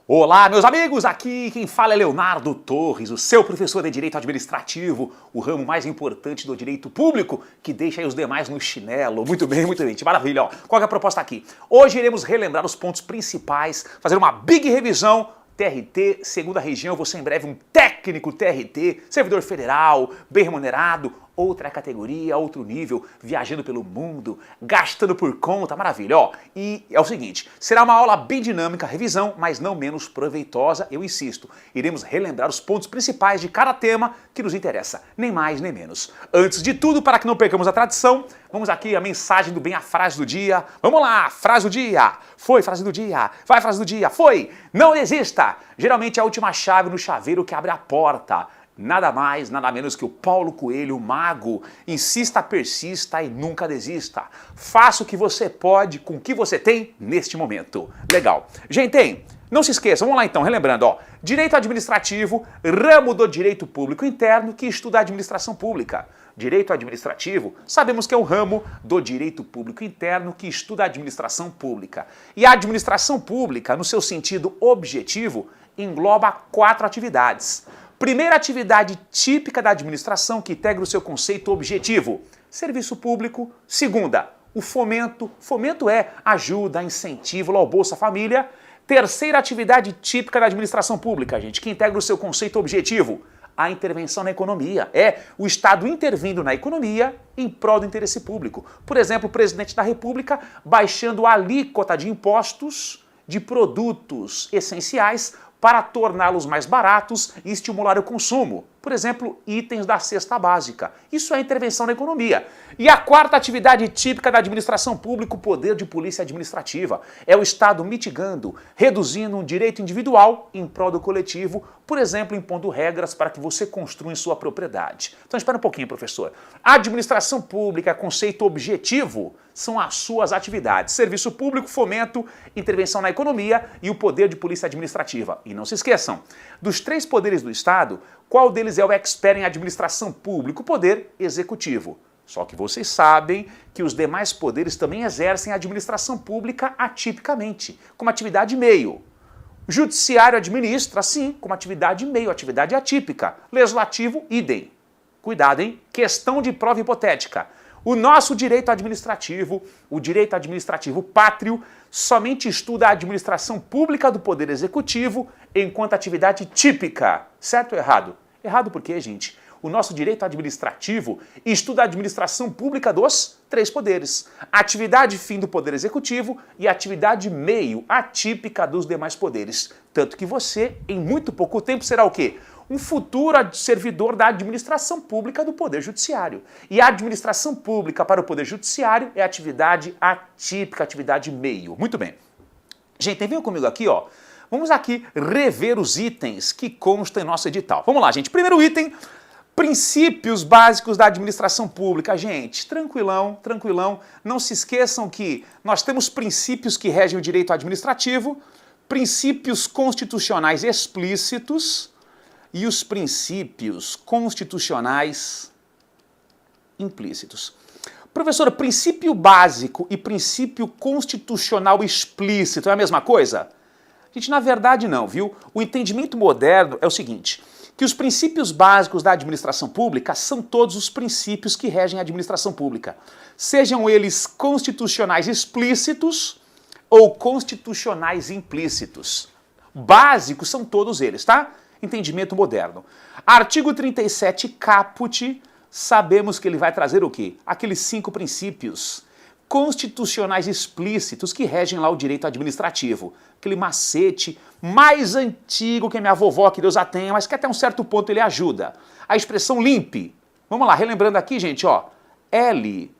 Olá, meus amigos! Aqui quem fala é Leonardo Torres, o seu professor de Direito Administrativo, o ramo mais importante do direito público, que deixa aí os demais no chinelo. Muito bem, gente. Maravilha, ó. Qual é a proposta aqui? Hoje iremos relembrar os pontos principais, fazer uma big revisão. TRT, segunda região, você em breve um técnico TRT, servidor federal, bem remunerado, outra categoria, outro nível, viajando pelo mundo, gastando por conta, maravilha, ó. E é o seguinte, será uma aula bem dinâmica, revisão, mas não menos proveitosa, eu insisto. Iremos relembrar os pontos principais de cada tema que nos interessa, nem mais nem menos. Antes de tudo, para que não percamos a tradição, vamos aqui a mensagem do bem, a frase do dia. Vamos lá, frase do dia. Foi, frase do dia. Vai, frase do dia. Foi. Não desista. Geralmente é a última chave no chaveiro que abre a porta. Nada mais, nada menos que o Paulo Coelho, o mago. Insista, persista e nunca desista. Faça o que você pode com o que você tem neste momento. Legal. Gente, não se esqueça, vamos lá então, relembrando, ó. Direito administrativo, ramo do direito público interno que estuda a administração pública. Direito administrativo, sabemos que é o ramo do direito público interno que estuda a administração pública. E a administração pública, no seu sentido objetivo, engloba 4 atividades. Primeira atividade típica da administração que integra o seu conceito objetivo, serviço público. Segunda, o fomento. Fomento é ajuda, incentivo ao Bolsa Família. Terceira atividade típica da administração pública, gente, que integra o seu conceito objetivo, a intervenção na economia. É o Estado intervindo na economia em prol do interesse público. Por exemplo, o presidente da República baixando a alíquota de impostos de produtos essenciais para torná-los mais baratos e estimular o consumo. Por exemplo, itens da cesta básica. Isso é intervenção na economia. E a quarta atividade típica da administração pública, o poder de polícia administrativa. É o Estado mitigando, reduzindo um direito individual em prol do coletivo, por exemplo, impondo regras para que você construa em sua propriedade. Então espera um pouquinho, professor. A administração pública, conceito objetivo, são as suas atividades. Serviço público, fomento, intervenção na economia e o poder de polícia administrativa. E não se esqueçam, dos 3 poderes do Estado, qual deles é o expert em administração pública? O poder executivo. Só que vocês sabem que os demais poderes também exercem a administração pública atipicamente, como atividade meio. O judiciário administra, sim, como atividade meio, atividade atípica. Legislativo, idem. Cuidado, hein? Questão de prova hipotética. O nosso direito administrativo, o direito administrativo pátrio, somente estuda a administração pública do Poder Executivo enquanto atividade típica. Certo ou errado? Errado por quê, gente? O nosso direito administrativo estuda a administração pública dos 3 poderes. Atividade fim do Poder Executivo e atividade meio atípica dos demais poderes. Tanto que você, em muito pouco tempo, será o quê? Um futuro servidor da administração pública do Poder Judiciário. E a administração pública para o Poder Judiciário é atividade atípica, atividade meio. Muito bem. Gente, venham comigo aqui, ó. Vamos aqui rever os itens que constam em nosso edital. Vamos lá, gente. Primeiro item, princípios básicos da administração pública. Gente, tranquilão, tranquilão. Não se esqueçam que nós temos princípios que regem o direito administrativo, princípios constitucionais explícitos e os princípios constitucionais implícitos. Professor, princípio básico e princípio constitucional explícito é a mesma coisa? Gente, na verdade não, viu? O entendimento moderno é o seguinte, que os princípios básicos da administração pública são todos os princípios que regem a administração pública. Sejam eles constitucionais explícitos ou constitucionais implícitos. Básicos são todos eles, tá? Entendimento moderno. Artigo 37 caput, sabemos que ele vai trazer o quê? Aqueles 5 princípios constitucionais explícitos que regem lá o direito administrativo. Aquele macete mais antigo que a minha vovó, que Deus a tenha, mas que até um certo ponto ele ajuda. A expressão limpe. Vamos lá, relembrando aqui, gente, ó. L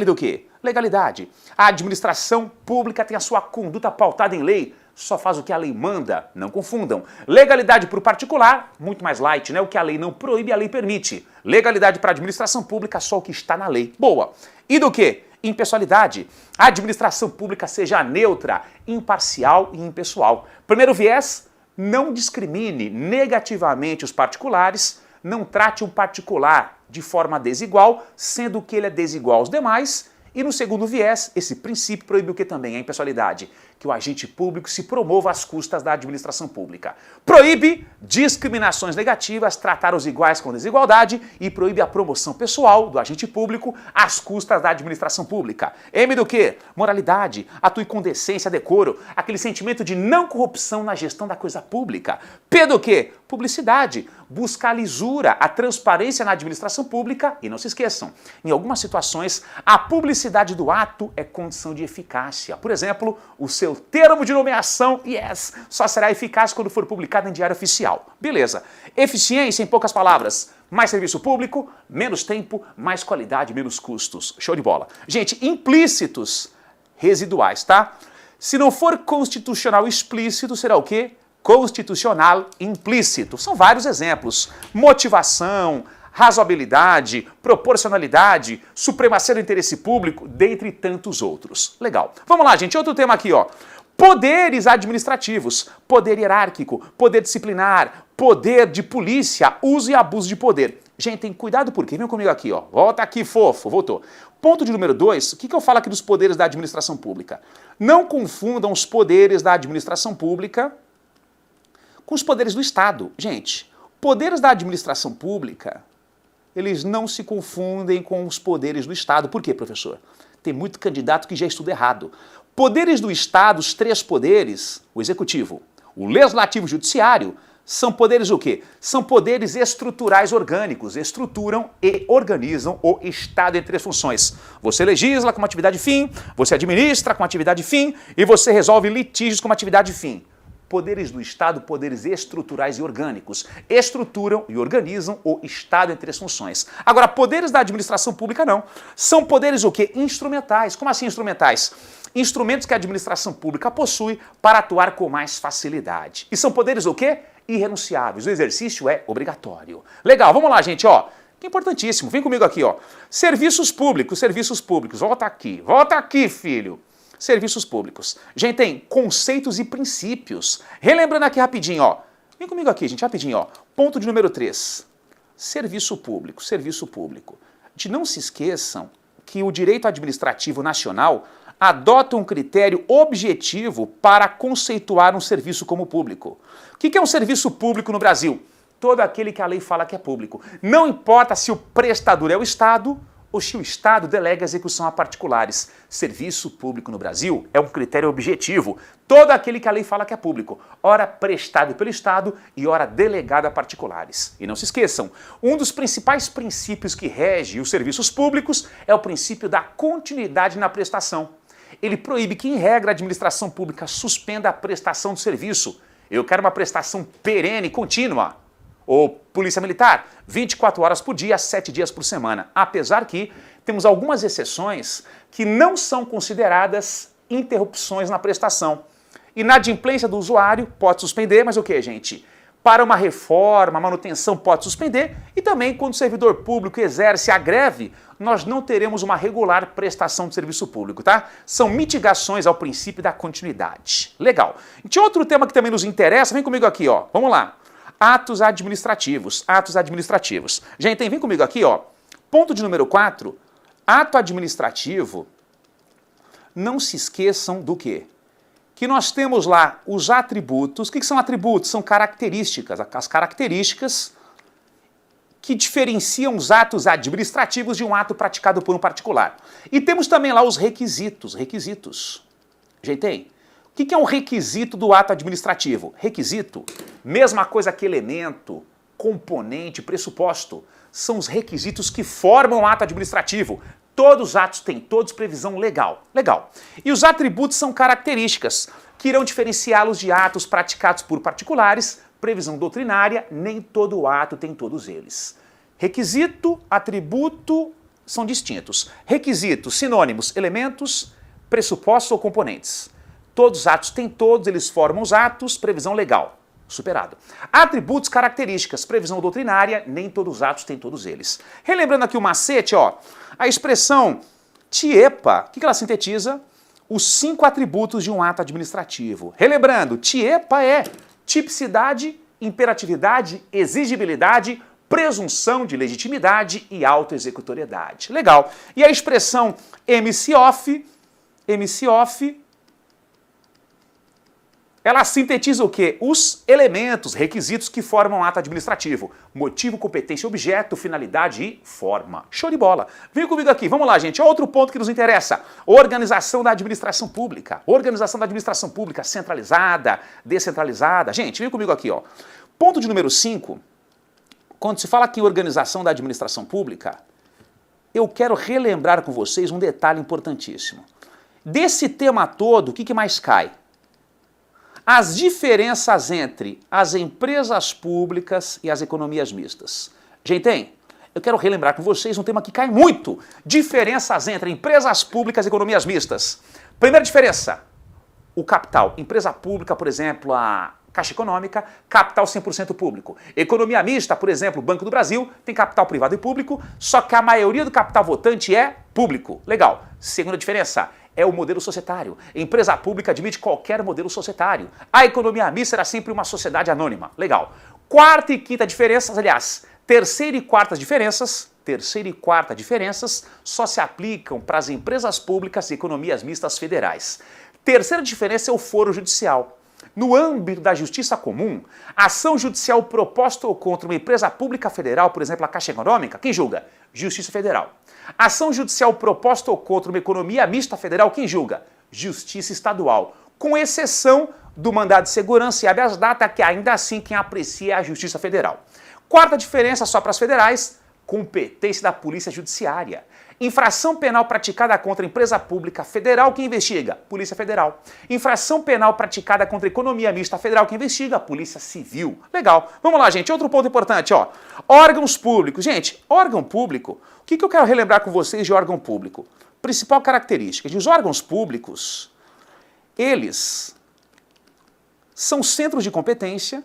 do quê? Legalidade. A administração pública tem a sua conduta pautada em lei, só faz o que a lei manda, não confundam. Legalidade para o particular, muito mais light, né? O que a lei não proíbe, a lei permite. Legalidade para a administração pública, só o que está na lei. Boa. E do quê? Impessoalidade. A administração pública seja neutra, imparcial e impessoal. Primeiro viés, não discrimine negativamente os particulares, não trate um particular de forma desigual, sendo que ele é desigual aos demais. E no segundo viés, esse princípio proíbe o que também? A impessoalidade. que o agente público se promova às custas da administração pública. Proíbe discriminações negativas, tratar os iguais com desigualdade e proíbe a promoção pessoal do agente público às custas da administração pública. M do quê? Moralidade, atue com decência, decoro, aquele sentimento de não corrupção na gestão da coisa pública. P do quê? Publicidade, busca a lisura, a transparência na administração pública e não se esqueçam, em algumas situações, a publicidade do ato é condição de eficácia. Por exemplo, o seu termo de nomeação, só será eficaz quando for publicado em diário oficial. Beleza. Eficiência, em poucas palavras, mais serviço público, menos tempo, mais qualidade, menos custos. Show de bola. Gente, implícitos residuais, tá? Se não for constitucional explícito, será o quê? Constitucional implícito. São vários exemplos. Motivação, razoabilidade, proporcionalidade, supremacia do interesse público, dentre tantos outros. Legal. Vamos lá, gente. Outro tema aqui, ó. Poderes administrativos, poder hierárquico, poder disciplinar, poder de polícia, uso e abuso de poder. Gente, tem cuidado porque, vem comigo aqui, ó. Volta aqui, fofo, voltou. Ponto de número 2, o que eu falo aqui dos poderes da administração pública? Não confundam os poderes da administração pública com os poderes do Estado. Gente, poderes da administração pública, eles não se confundem com os poderes do Estado. Por quê, professor? Tem muito candidato que já estuda errado. Poderes do Estado, os 3 poderes, o Executivo, o Legislativo e o Judiciário, são poderes o quê? São poderes estruturais orgânicos, estruturam e organizam o Estado em 3 funções. Você legisla com uma atividade fim, você administra com uma atividade fim e você resolve litígios com uma atividade fim. Poderes do Estado, poderes estruturais e orgânicos, estruturam e organizam o Estado em 3 funções. Agora, poderes da administração pública não. São poderes o quê? Instrumentais. Como assim instrumentais? Instrumentos que a administração pública possui para atuar com mais facilidade. E são poderes o quê? Irrenunciáveis. O exercício é obrigatório. Legal, vamos lá, gente, ó. Que importantíssimo. Vem comigo aqui, ó. Serviços públicos, serviços públicos. Volta aqui, filho. Serviços públicos. Gente, tem conceitos e princípios. Relembrando aqui rapidinho, ó. Vem comigo aqui, gente, rapidinho, ó. Ponto de número 3. Serviço público, serviço público. De não se esqueçam que o direito administrativo nacional adota um critério objetivo para conceituar um serviço como público. O que é um serviço público no Brasil? Todo aquele que a lei fala que é público. Não importa se o prestador é o Estado ou se o Estado delega a execução a particulares. Serviço público no Brasil é um critério objetivo. Todo aquele que a lei fala que é público, ora prestado pelo Estado e ora delegado a particulares. E não se esqueçam, um dos principais princípios que rege os serviços públicos é o princípio da continuidade na prestação. Ele proíbe que, em regra, a administração pública suspenda a prestação do serviço. Eu quero uma prestação perene, contínua. Ou Polícia Militar, 24 horas por dia, 7 dias por semana. Apesar que temos algumas exceções que não são consideradas interrupções na prestação. Inadimplência do usuário pode suspender, mas o que, gente? Para uma reforma, manutenção pode suspender e também quando o servidor público exerce a greve, nós não teremos uma regular prestação de serviço público, tá? São mitigações ao princípio da continuidade. Legal. E tinha outro tema que também nos interessa, vem comigo aqui, ó. Vamos lá. Atos administrativos, atos administrativos. Gente, vem comigo aqui, ó. Ponto de número 4, ato administrativo, não se esqueçam do quê? Que nós temos lá os atributos. O que são atributos? São características, as características que diferenciam os atos administrativos de um ato praticado por um particular. E temos também lá os requisitos, Gente, o que é um requisito do ato administrativo? Requisito, mesma coisa que elemento, componente, pressuposto. São os requisitos que formam o ato administrativo. Todos os atos têm todos previsão legal. Legal. E os atributos são características que irão diferenciá-los de atos praticados por particulares, previsão doutrinária, nem todo ato tem todos eles. Requisito, atributo são distintos. Requisitos, sinônimos, elementos, pressupostos ou componentes. Todos os atos têm todos, eles formam os atos, previsão legal. Superado. Atributos, características, previsão doutrinária, nem todos os atos têm todos eles. Relembrando aqui o macete, ó, a expressão TIEPA, o que ela sintetiza? Os 5 atributos de um ato administrativo. Relembrando, TIEPA é tipicidade, imperatividade, exigibilidade, presunção de legitimidade e autoexecutoriedade. Legal. E a expressão MC-OFF, ela sintetiza o quê? Os elementos, requisitos que formam um ato administrativo. Motivo, competência, objeto, finalidade e forma. Show de bola. Vem comigo aqui, vamos lá, gente. Outro ponto que nos interessa. Organização da administração pública. Organização da administração pública centralizada, descentralizada. Gente, vem comigo aqui, ó. Ponto de número 5. Quando se fala aqui em organização da administração pública, eu quero relembrar com vocês um detalhe importantíssimo. Desse tema todo, o que mais cai? As diferenças entre as empresas públicas e as economias mistas. Gente, eu quero relembrar com vocês um tema que cai muito. Diferenças entre empresas públicas e economias mistas. Primeira diferença, o capital. Empresa pública, por exemplo, a Caixa Econômica, capital 100% público. Economia mista, por exemplo, o Banco do Brasil, tem capital privado e público, só que a maioria do capital votante é público. Legal. Segunda diferença é o modelo societário. Empresa pública admite qualquer modelo societário. A economia mista era sempre uma sociedade anônima. Legal. Quarta e quinta diferenças, aliás, terceira e quarta diferenças só se aplicam para as empresas públicas e economias mistas federais. Terceira diferença é o foro judicial. No âmbito da justiça comum, ação judicial proposta ou contra uma empresa pública federal, por exemplo, a Caixa Econômica, quem julga? Justiça Federal. Ação judicial proposta ou contra uma economia mista federal, quem julga? Justiça Estadual. Com exceção do mandado de segurança e habeas data, que ainda assim quem aprecia é a Justiça Federal. Quarta diferença só para as federais, competência da Polícia Judiciária. Infração penal praticada contra empresa pública federal, quem investiga? Polícia Federal. Infração penal praticada contra economia mista federal, quem investiga? Polícia Civil. Legal. Vamos lá, gente. Outro ponto importante, ó. Órgãos públicos. Gente, órgão público, o que eu quero relembrar com vocês de órgão público? Principal característica de os órgãos públicos, eles são centros de competência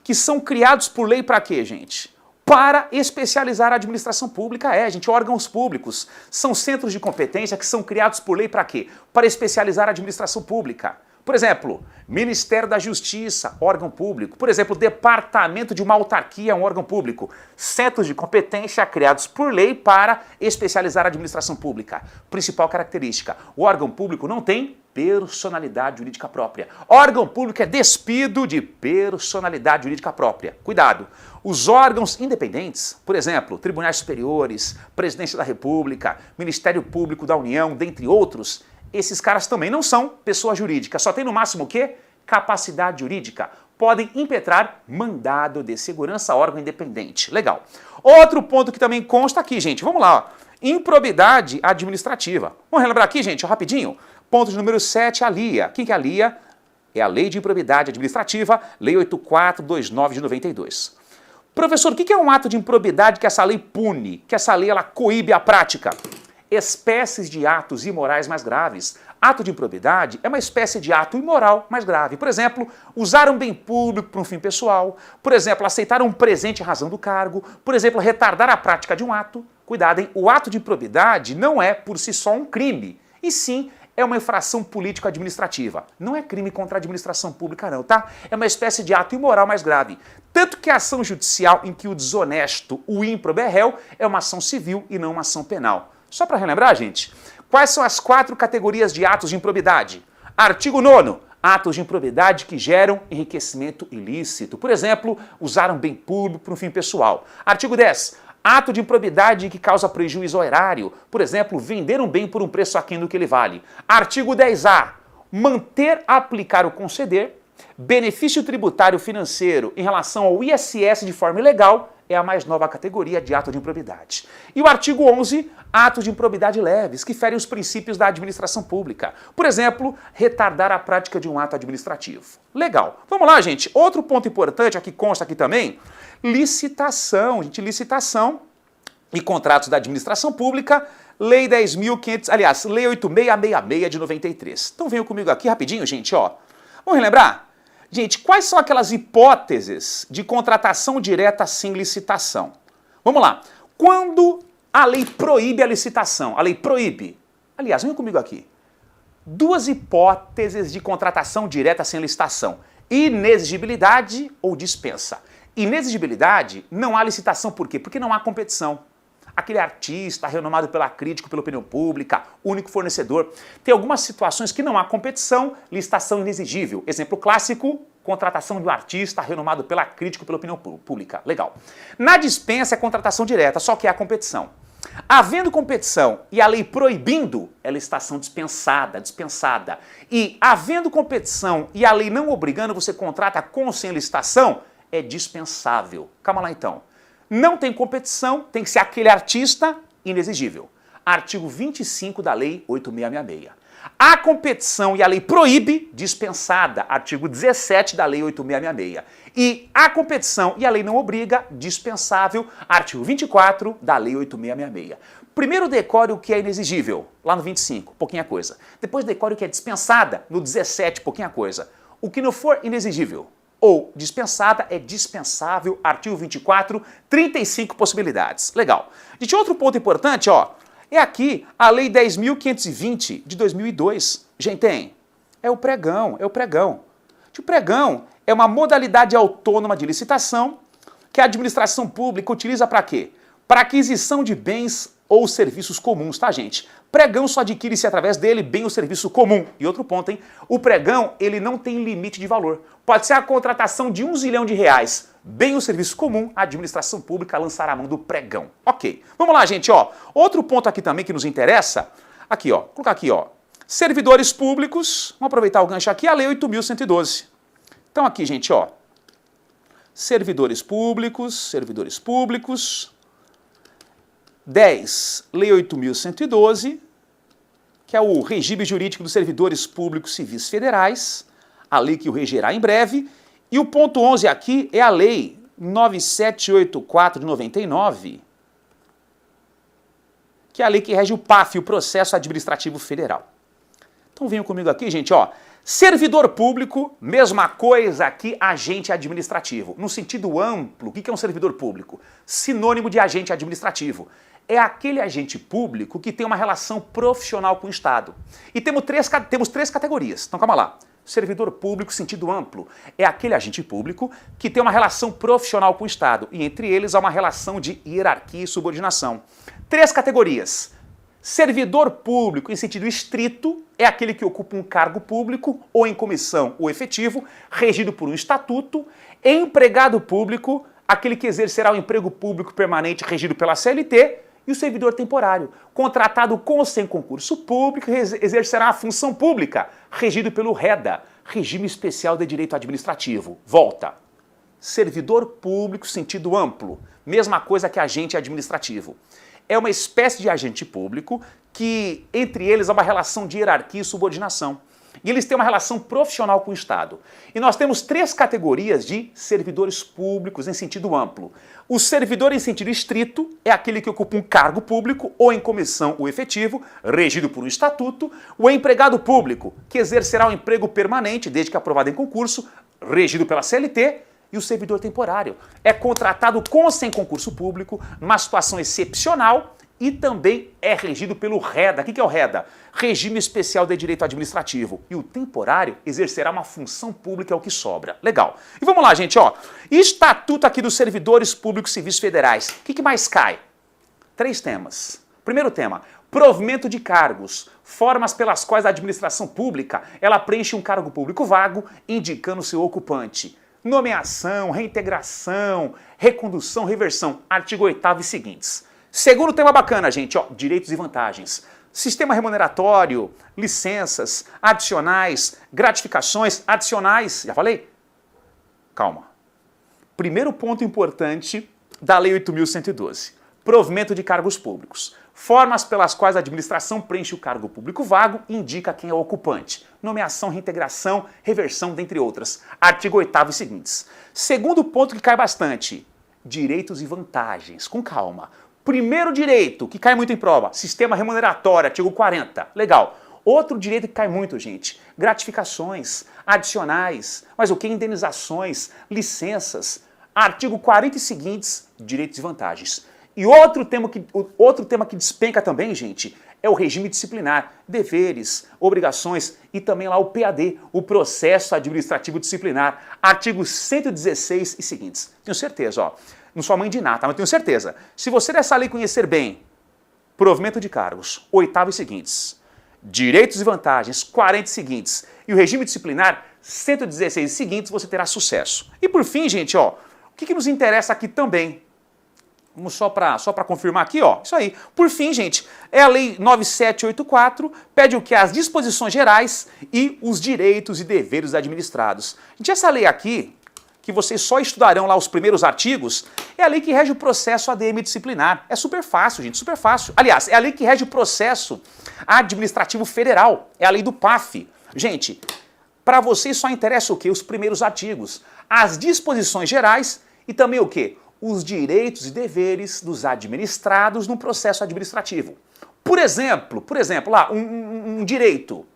que são criados por lei para quê, gente? Para especializar a administração pública. Gente, órgãos públicos são centros de competência que são criados por lei para quê? Para especializar a administração pública. Por exemplo, Ministério da Justiça, órgão público. Por exemplo, Departamento de uma autarquia, um órgão público. Centros de competência criados por lei para especializar a administração pública. Principal característica, o órgão público não tem personalidade jurídica própria. Órgão público é despido de personalidade jurídica própria. Cuidado! Os órgãos independentes, por exemplo, tribunais superiores, Presidência da República, Ministério Público da União, dentre outros, esses caras também não são pessoa jurídica, só tem no máximo o quê? Capacidade jurídica. Podem impetrar mandado de segurança, órgão independente. Legal. Outro ponto que também consta aqui, gente, vamos lá, ó. Improbidade administrativa. Vamos relembrar aqui, gente, ó, rapidinho. Ponto de número 7, a LIA. O que é a LIA? É a Lei de Improbidade Administrativa, Lei 8429 de 92. Professor, o que é um ato de improbidade que essa lei pune, que essa lei ela coíbe a prática? Espécies de atos imorais mais graves. Ato de improbidade é uma espécie de ato imoral mais grave. Por exemplo, usar um bem público para um fim pessoal. Por exemplo, aceitar um presente em razão do cargo. Por exemplo, retardar a prática de um ato. Cuidado, hein? O ato de improbidade não é por si só um crime, e sim é uma infração político-administrativa. Não é crime contra a administração pública não, tá? É uma espécie de ato imoral mais grave. Tanto que a ação judicial em que o desonesto, o ímprobo é réu, é uma ação civil e não uma ação penal. Só para relembrar, gente, quais são as 4 categorias de atos de improbidade? Artigo 9º. Atos de improbidade que geram enriquecimento ilícito. Por exemplo, usar um bem público para um fim pessoal. Artigo 10. Ato de improbidade que causa prejuízo ao erário. Por exemplo, vender um bem por um preço aquém do que ele vale. Artigo 10A. Manter, aplicar ou conceder benefício tributário financeiro em relação ao ISS de forma ilegal é a mais nova categoria de ato de improbidade. E o artigo 11, atos de improbidade leves, que ferem os princípios da administração pública. Por exemplo, retardar a prática de um ato administrativo. Legal. Vamos lá, gente. Outro ponto importante, aqui consta aqui também, licitação. Gente, licitação e contratos da administração pública, Lei 10.500, aliás, Lei 8666 de 93. Então venham comigo aqui rapidinho, gente, ó. Vamos relembrar? Gente, quais são aquelas hipóteses de contratação direta sem licitação? Vamos lá. Quando a lei proíbe a licitação, a lei proíbe. Aliás, venham comigo aqui. 2 hipóteses de contratação direta sem licitação. Inexigibilidade ou dispensa. Inexigibilidade, não há licitação, por quê? Porque não há competição. aquele artista renomado pela crítica, pela opinião pública, único fornecedor. Tem algumas situações que não há competição, licitação inexigível. Exemplo clássico, contratação de um artista renomado pela crítica e pela opinião pública. Legal. Na dispensa é contratação direta, só que há competição. Havendo competição e a lei proibindo, é licitação dispensada. E havendo competição e a lei não obrigando, você contrata com ou sem licitação, é dispensável. Calma lá então. Não tem competição, tem que ser aquele artista inexigível. Artigo 25 da Lei 8666. A competição e a lei proíbe, dispensada. Artigo 17 da Lei 8666. E a competição e a lei não obriga, dispensável. Artigo 24 da Lei 8666. Primeiro decore o que é inexigível, lá no 25, pouquinha coisa. Depois decore o que é dispensada, no 17, pouquinha coisa. O que não for inexigível ou dispensada é dispensável, artigo 24, 35 possibilidades. Legal. Gente, outro ponto importante, ó, é aqui a Lei 10.520 de 2002. Gente, é o pregão, O pregão é uma modalidade autônoma de licitação que a administração pública utiliza para quê? Para aquisição de bens ou serviços comuns, tá, gente? Pregão só adquire-se através dele bem ou serviço comum. E outro ponto, hein? O pregão, ele não tem limite de valor. Pode ser a contratação de R$1 zilhão, bem ou serviço comum, a administração pública lançará a mão do pregão. Ok. Vamos lá, gente, ó. Outro ponto aqui também que nos interessa, aqui, ó. Vou colocar aqui, ó. Servidores públicos, vamos aproveitar o gancho aqui, a Lei 8.112. Então aqui, gente, ó. Servidores públicos. 10, Lei 8.112, que é o regime jurídico dos servidores públicos civis federais, a lei que o regerá em breve, e o ponto 11 aqui é a Lei 9784 de 99, que é a lei que rege o PAF, o Processo Administrativo Federal. Então venham comigo aqui, gente, ó. Servidor público, mesma coisa que agente administrativo. No sentido amplo, o que é um servidor público? Sinônimo de agente administrativo. É aquele agente público que tem uma relação profissional com o Estado. E temos três categorias. Então calma lá. Servidor público, sentido amplo, é aquele agente público que tem uma relação profissional com o Estado. E entre eles há uma relação de hierarquia e subordinação. 3 categorias. Servidor público, em sentido estrito, é aquele que ocupa um cargo público, ou em comissão ou efetivo, regido por um estatuto. Empregado público, aquele que exercerá o emprego público permanente regido pela CLT. E o servidor temporário, contratado com ou sem concurso público, exercerá a função pública, regido pelo REDA, Regime Especial de Direito Administrativo. Volta. Servidor público, sentido amplo, mesma coisa que agente administrativo. É uma espécie de agente público que, entre eles, há uma relação de hierarquia e subordinação. E eles têm uma relação profissional com o Estado. E nós temos 3 categorias de servidores públicos em sentido amplo. O servidor em sentido estrito é aquele que ocupa um cargo público ou em comissão ou efetivo, regido por um estatuto. O empregado público, que exercerá o emprego permanente, desde que aprovado em concurso, regido pela CLT. E o servidor temporário é contratado com ou sem concurso público, numa situação excepcional, e também é regido pelo REDA. O que é o REDA? Regime Especial de Direito Administrativo. E o temporário exercerá uma função pública, é o que sobra. Legal. E vamos lá, gente, ó. Estatuto aqui dos Servidores Públicos Civis Federais. O que mais cai? 3 temas. Primeiro tema, provimento de cargos. Formas pelas quais a administração pública, ela preenche um cargo público vago, indicando seu ocupante. Nomeação, reintegração, recondução, reversão. Artigo 8º e seguintes. Segundo tema bacana, gente, ó, direitos e vantagens. Sistema remuneratório, licenças, adicionais, gratificações, adicionais. Já falei? Calma. Primeiro ponto importante da Lei 8.112. Provimento de cargos públicos. Formas pelas quais a administração preenche o cargo público vago e indica quem é o ocupante. Nomeação, reintegração, reversão, dentre outras. Artigo 8º e seguintes. Segundo ponto que cai bastante. Direitos e vantagens. Com calma. Primeiro direito, que cai muito em prova, sistema remuneratório, artigo 40. Legal. Outro direito que cai muito, gente, gratificações, adicionais, mas o que? Indenizações, licenças, artigo 40 e seguintes, direitos e vantagens. E outro tema que despenca também, gente, é o regime disciplinar, deveres, obrigações e também lá o PAD, o processo administrativo disciplinar, artigo 116 e seguintes. Tenho certeza, ó. Não sou mãe de nada, mas eu tenho certeza. Se você dessa lei conhecer bem, provimento de cargos, 8º e seguintes, direitos e vantagens, 40 e seguintes, e o regime disciplinar, 116 e seguintes, você terá sucesso. E por fim, gente, ó, o que nos interessa aqui também? Vamos só para confirmar aqui, ó. Isso aí. Por fim, gente, é a Lei 9784, pede o que? As disposições gerais e os direitos e deveres administrados. Gente, essa lei aqui, que vocês só estudarão lá os primeiros artigos, é a lei que rege o processo ADM disciplinar. É super fácil, gente, super fácil. Aliás, é a lei que rege o processo administrativo federal. É a lei do PAF. Gente, para vocês só interessa o quê? Os primeiros artigos. As disposições gerais e também o quê? Os direitos e deveres dos administrados no processo administrativo. Por exemplo, lá, um direito,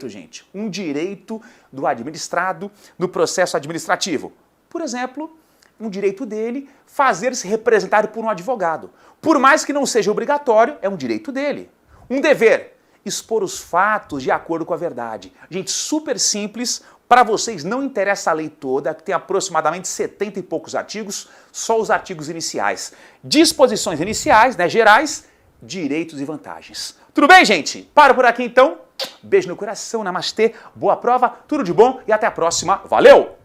gente, um direito do administrado no processo administrativo. Por exemplo, um direito dele fazer-se representar por um advogado. Por mais que não seja obrigatório, é um direito dele. Um dever, expor os fatos de acordo com a verdade. Gente, super simples. Para vocês não interessa a lei toda, que tem aproximadamente 70 e poucos artigos, só os artigos iniciais. Disposições iniciais, né, gerais, direitos e vantagens. Tudo bem, gente? Paro por aqui então. Beijo no coração, namastê, boa prova, tudo de bom e até a próxima. Valeu!